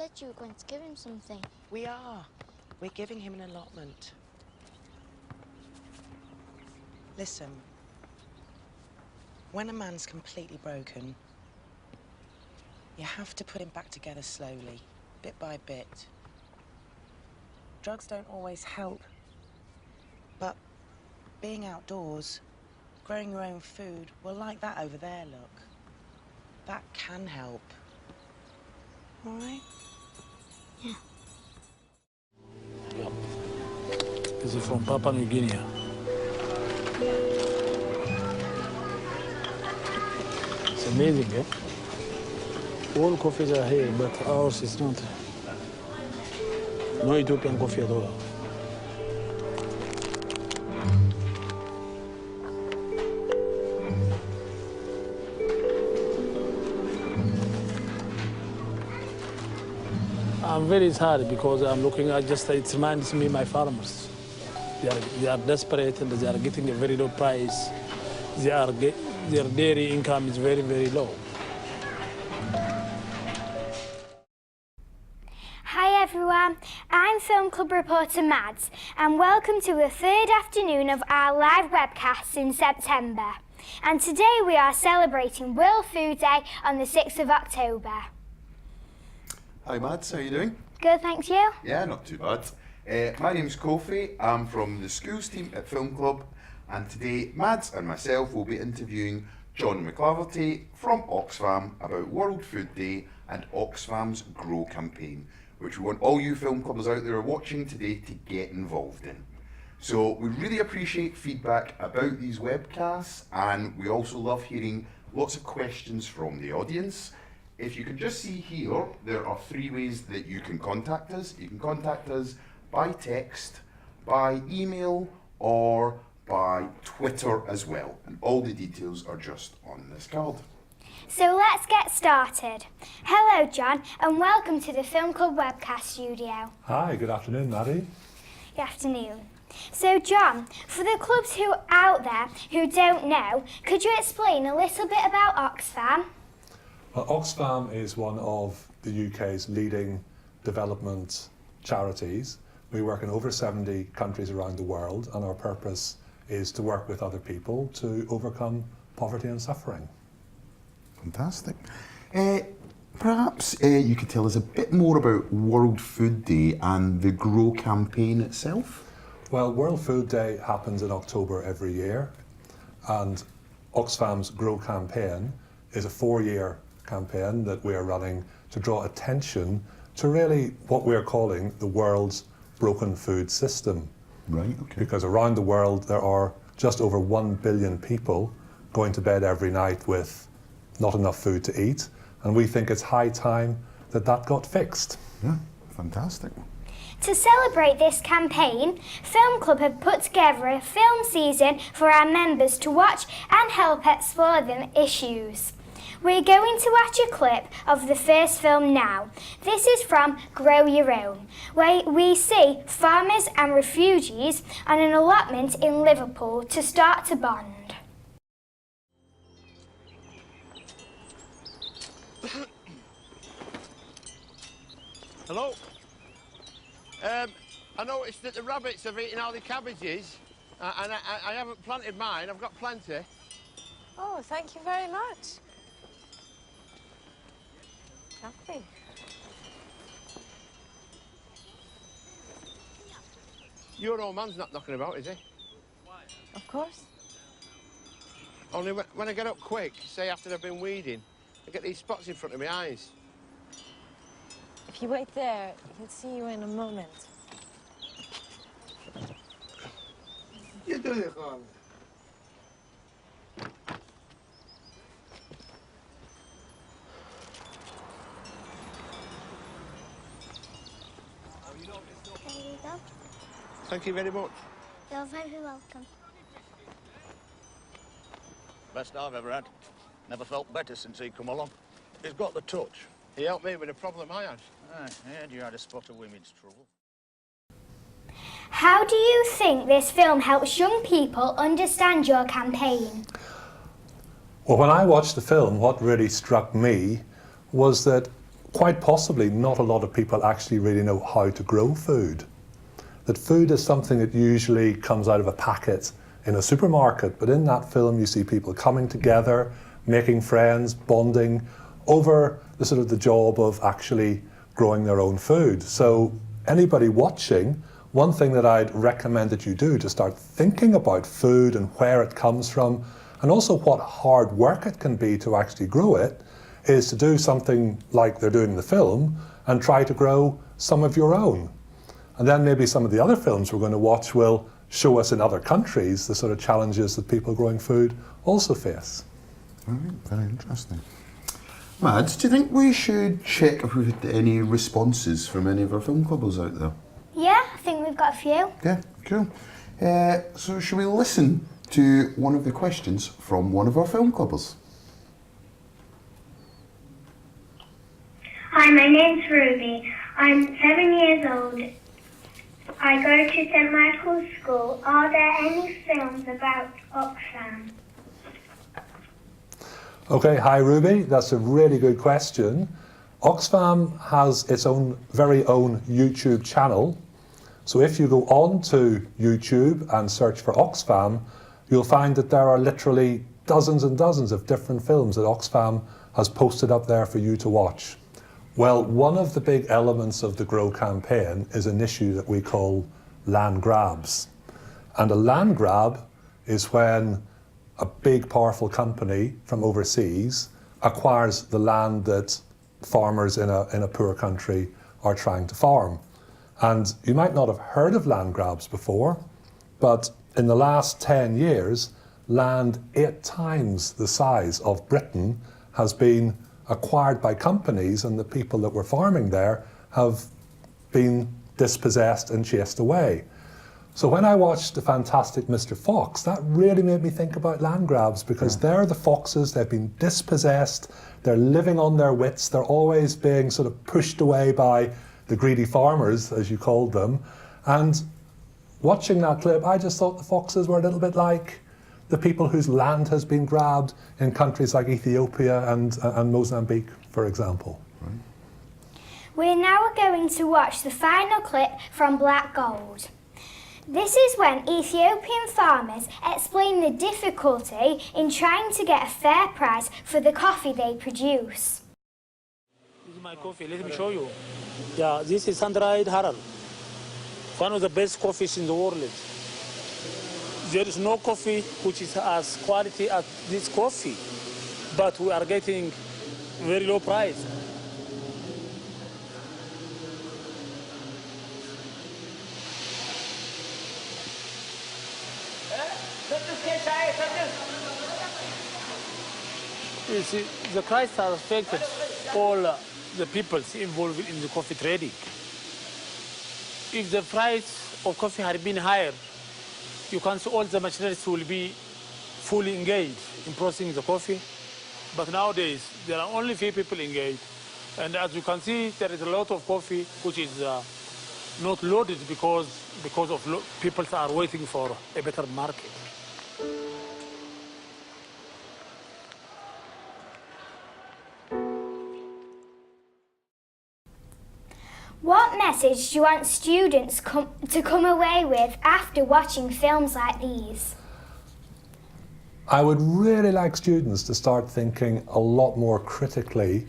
said you were going to give him something. We are. We're giving him an allotment. Listen, when a man's completely broken, you have to put him back together slowly, bit by bit. Drugs don't always help, but being outdoors, growing your own food, well, like that over there, look, that can help. All right? Yeah. Yep. This is from Papua New Guinea. It's amazing, eh? All coffees are here, but ours is not. No Ethiopian coffee at all. I'm very sad because I'm looking at it reminds me of my farmers. They are desperate and they are getting a very low price. Their dairy income is very, very low. Hi everyone, I'm Film Club reporter Mads and welcome to the third afternoon of our live webcasts in September. And today we are celebrating World Food Day on the 6th of October. Hi Mads, how are you doing? Good, thanks you? Yeah, not too bad. My name's Kofi, I'm from the schools team at Film Club, and today Mads and myself will be interviewing John McLaverty from Oxfam about World Food Day and Oxfam's Grow campaign, which we want all you film clubbers out there watching today to get involved in. So we really appreciate feedback about these webcasts, and we also love hearing lots of questions from the audience. If you can just see here, there are 3 ways that you can contact us. You can contact us by text, by email, or by Twitter as well. And all the details are just on this card. So let's get started. Hello John and welcome to the Film Club webcast studio. Hi, good afternoon Maddie. Good afternoon. So John, for the clubs who are out there who don't know, could you explain a little bit about Oxfam? Well, Oxfam is one of the UK's leading development charities. We work in over 70 countries around the world, and our purpose is to work with other people to overcome poverty and suffering. Fantastic. Perhaps you could tell us a bit more about World Food Day and the Grow campaign itself? Well, World Food Day happens in October every year, and Oxfam's Grow campaign is a 4-year campaign that we are running to draw attention to really what we are calling the world's broken food system. Right, okay. Because around the world there are just over 1 billion people going to bed every night with not enough food to eat, and we think it's high time that that got fixed. Yeah, fantastic. To celebrate this campaign, Film Club have put together a film season for our members to watch and help explore the issues. We're going to watch a clip of the first film now. This is from Grow Your Own, where we see farmers and refugees on an allotment in Liverpool to start to bond. Hello? I noticed that the rabbits have eaten all the cabbages, and I haven't planted mine. I've got plenty. Oh, thank you very much. Lovely. Your old man's not knocking about, is he? Of course. Only when I get up quick, say after I've been weeding, I get these spots in front of my eyes. If you wait there, he'll see you in a moment. You do it, Khan. There you go. Thank you very much. You're very welcome. Best I've ever had. Never felt better since he come along. He's got the touch. He helped me with a problem I had. I heard you had a spot of women's trouble. How do you think this film helps young people understand your campaign? Well, when I watched the film, what really struck me was that quite possibly not a lot of people actually really know how to grow food. That food is something that usually comes out of a packet in a supermarket, but in that film you see people coming together, making friends, bonding over the sort of the job of actually growing their own food. So anybody watching, one thing that I'd recommend that you do to start thinking about food and where it comes from, and also what hard work it can be to actually grow it, is to do something like they're doing in the film and try to grow some of your own. And then maybe some of the other films we're going to watch will show us in other countries the sort of challenges that people growing food also face. Right, very interesting. Mads, do you think we should check if we've had any responses from any of our film clubbers out there? Yeah, I think we've got a few. Yeah, cool. So should we listen to one of the questions from one of our film clubbers? Hi, my name's Ruby. I'm 7 years old. I go to St Michael's School. Are there any films about Oxfam? Okay, hi Ruby, that's a really good question. Oxfam has its own very own YouTube channel. So if you go on to YouTube and search for Oxfam, you'll find that there are literally dozens and dozens of different films that Oxfam has posted up there for you to watch. Well, one of the big elements of the Grow campaign is an issue that we call land grabs. And a land grab is when a big powerful company from overseas acquires the land that farmers in a poor country are trying to farm. And you might not have heard of land grabs before, but in the last 10 years, land 8 times the size of Britain has been acquired by companies, and the people that were farming there have been dispossessed and chased away. So when I watched The Fantastic Mr. Fox, that really made me think about land grabs, because they're the foxes, they've been dispossessed, they're living on their wits, they're always being sort of pushed away by the greedy farmers, as you called them. And watching that clip, I just thought the foxes were a little bit like the people whose land has been grabbed in countries like Ethiopia and Mozambique, for example. We're now going to watch the final clip from Black Gold. This is when Ethiopian farmers explain the difficulty in trying to get a fair price for the coffee they produce. This is my coffee, let me show you. Yeah, this is sun-dried Harar, one of the best coffees in the world. There is no coffee which is as quality as this coffee, but we are getting very low price. You see, the price has affected all the people involved in the coffee trading. If the price of coffee had been higher, you can see all the machineries will be fully engaged in processing the coffee. But nowadays, there are only few people engaged. And as you can see, there is a lot of coffee which is not loaded because of people are waiting for a better market. What message do you want students to come away with after watching films like these? I would really like students to start thinking a lot more critically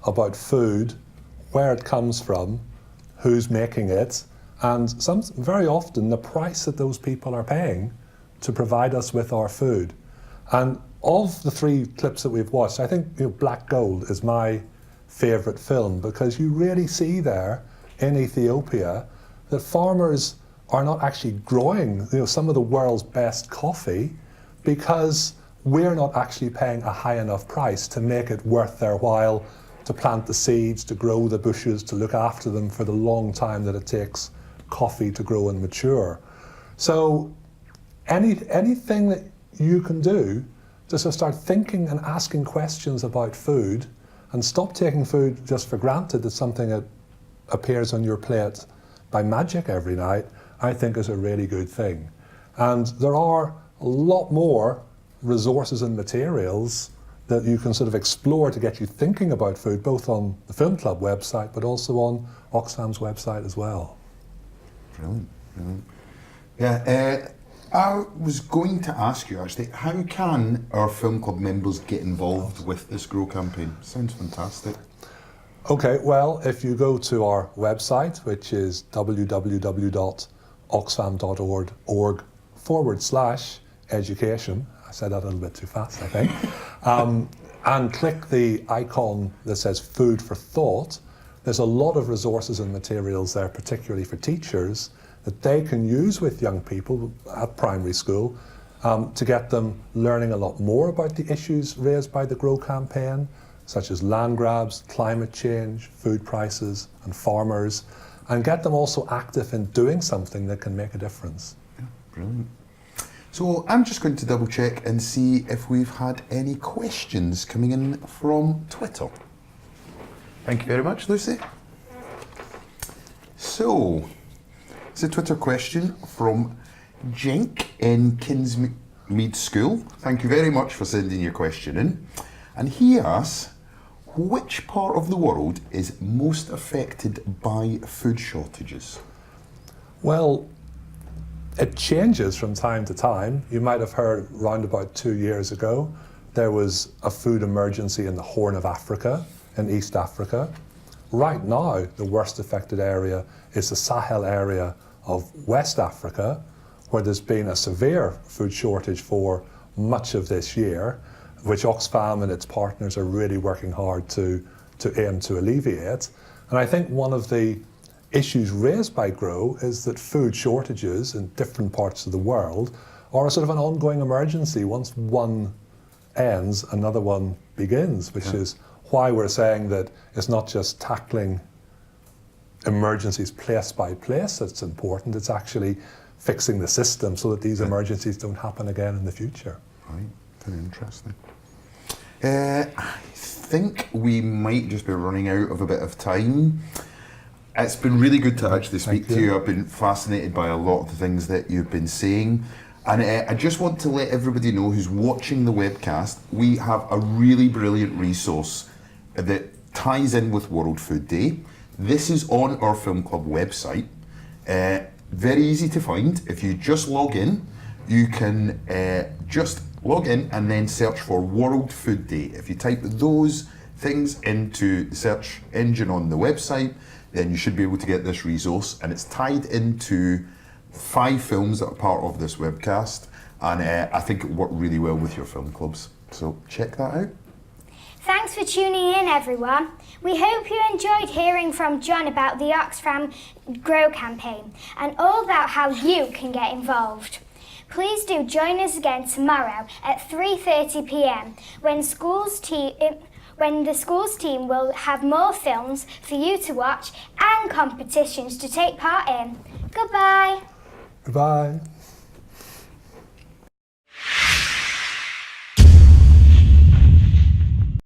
about food, where it comes from, who's making it, and very often the price that those people are paying to provide us with our food. And of the 3 clips that we've watched, I think Black Gold is my favourite film, because you really see there in Ethiopia that farmers are not actually growing some of the world's best coffee because we're not actually paying a high enough price to make it worth their while to plant the seeds, to grow the bushes, to look after them for the long time that it takes coffee to grow and mature. So anything that you can do to sort of start thinking and asking questions about food, and stop taking food just for granted as something that appears on your plate by magic every night, I think is a really good thing. And there are a lot more resources and materials that you can sort of explore to get you thinking about food, both on the Film Club website, but also on Oxfam's website as well. Brilliant, brilliant. Yeah, I was going to ask you actually, how can our Film Club members get involved with this Grow campaign? Sounds fantastic. Okay, well, if you go to our website, which is www.oxfam.org/education, I said that a little bit too fast, I think, and click the icon that says Food for Thought, there's a lot of resources and materials there, particularly for teachers, that they can use with young people at primary school to get them learning a lot more about the issues raised by the Grow campaign, such as land grabs, climate change, food prices and farmers, and get them also active in doing something that can make a difference. Yeah, brilliant. So I'm just going to double check and see if we've had any questions coming in from Twitter. Thank you very much, Lucy. So, it's a Twitter question from Jenk in Kinsmead School. Thank you very much for sending your question in. And he asks, which part of the world is most affected by food shortages? Well, it changes from time to time. You might have heard round about 2 years ago, there was a food emergency in the Horn of Africa, in East Africa. Right now, the worst affected area is the Sahel area of West Africa, where there's been a severe food shortage for much of this year, which Oxfam and its partners are really working hard to aim to alleviate. And I think one of the issues raised by Grow is that food shortages in different parts of the world are a sort of an ongoing emergency. Once one ends, another one begins, which is why we're saying that it's not just tackling emergencies place by place that's important, it's actually fixing the system so that these emergencies don't happen again in the future. Right, very interesting. I think we might just be running out of a bit of time. It's been really good to actually speak to you. I've been fascinated by a lot of the things that you've been saying. And I just want to let everybody know who's watching the webcast, we have a really brilliant resource that ties in with World Food Day. This is on our Film Club website. Very easy to find. If you just log in, you can just log in and then search for World Food Day. If you type those things into the search engine on the website, then you should be able to get this resource, and it's tied into 5 films that are part of this webcast, and I think it worked really well with your film clubs. So check that out. Thanks for tuning in, everyone. We hope you enjoyed hearing from John about the Oxfam Grow campaign and all about how you can get involved. Please do join us again tomorrow at 3:30 p.m. when the school's team will have more films for you to watch and competitions to take part in. Goodbye. Goodbye.